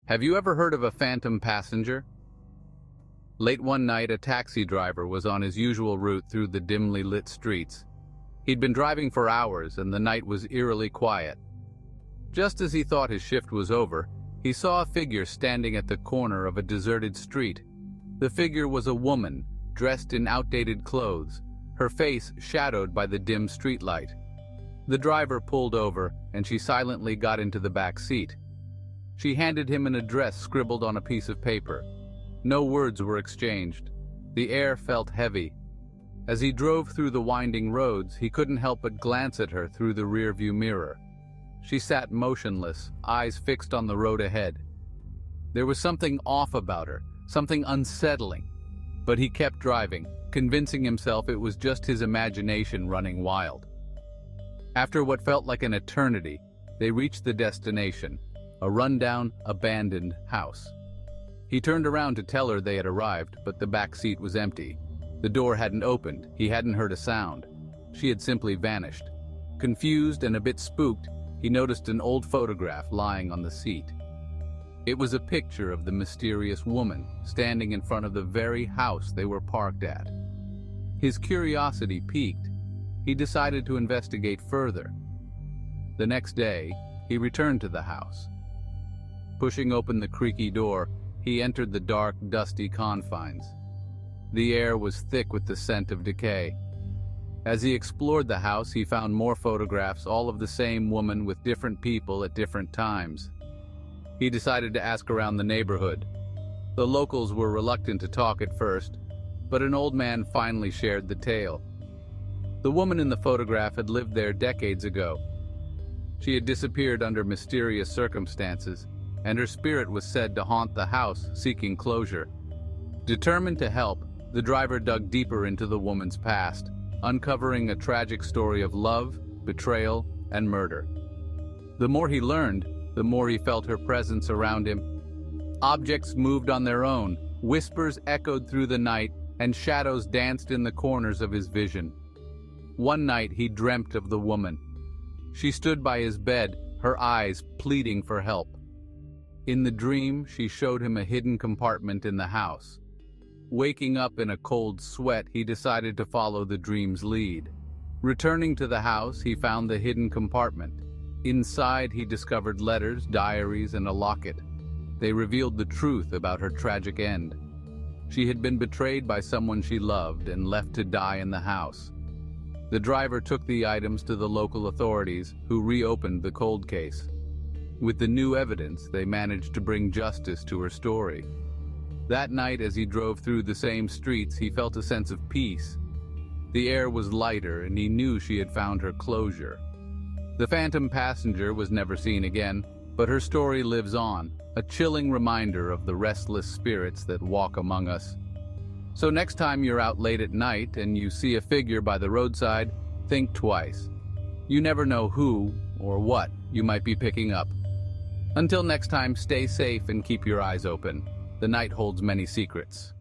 Have you ever heard of a phantom passenger? Late one night, a taxi driver was on his usual route through the dimly lit streets. He'd been driving for hours, and the night was eerily quiet. Just as he thought his shift was over, he saw a figure standing at the corner of a deserted street. The figure was a woman, dressed in outdated clothes, her face shadowed by the dim streetlight. The driver pulled over, and she silently got into the back seat. She handed him an address scribbled on a piece of paper. No words were exchanged. The air felt heavy. As he drove through the winding roads, he couldn't help but glance at her through the rearview mirror. She sat motionless, eyes fixed on the road ahead. There was something off about her, something unsettling. But he kept driving, convincing himself it was just his imagination running wild. After what felt like an eternity, they reached the destination, a rundown, abandoned house. He turned around to tell her they had arrived, but the back seat was empty. The door hadn't opened, he hadn't heard a sound. She had simply vanished. Confused and a bit spooked, he noticed an old photograph lying on the seat. It was a picture of the mysterious woman standing in front of the very house they were parked at. His curiosity piqued. He decided to investigate further. The next day, he returned to the house. Pushing open the creaky door, he entered the dark, dusty confines. The air was thick with the scent of decay. As he explored the house, he found more photographs, all of the same woman with different people at different times. He decided to ask around the neighborhood. The locals were reluctant to talk at first, but an old man finally shared the tale. The woman in the photograph had lived there decades ago. She had disappeared under mysterious circumstances, and her spirit was said to haunt the house, seeking closure. Determined to help, the driver dug deeper into the woman's past, uncovering a tragic story of love, betrayal, and murder. The more he learned, the more he felt her presence around him. Objects moved on their own, whispers echoed through the night, and shadows danced in the corners of his vision. One night he dreamt of the woman. She stood by his bed, her eyes pleading for help. In the dream, she showed him a hidden compartment in the house. Waking up in a cold sweat, he decided to follow the dream's lead. Returning to the house, he found the hidden compartment. Inside, he discovered letters, diaries, and a locket. They revealed the truth about her tragic end. She had been betrayed by someone she loved and left to die in the house. The driver took the items to the local authorities, who reopened the cold case. With the new evidence, they managed to bring justice to her story. That night, as he drove through the same streets, he felt a sense of peace. The air was lighter, and he knew she had found her closure. The phantom passenger was never seen again, but her story lives on, a chilling reminder of the restless spirits that walk among us. So next time you're out late at night and you see a figure by the roadside, think twice. You never know who or what you might be picking up. Until next time, stay safe and keep your eyes open. The night holds many secrets.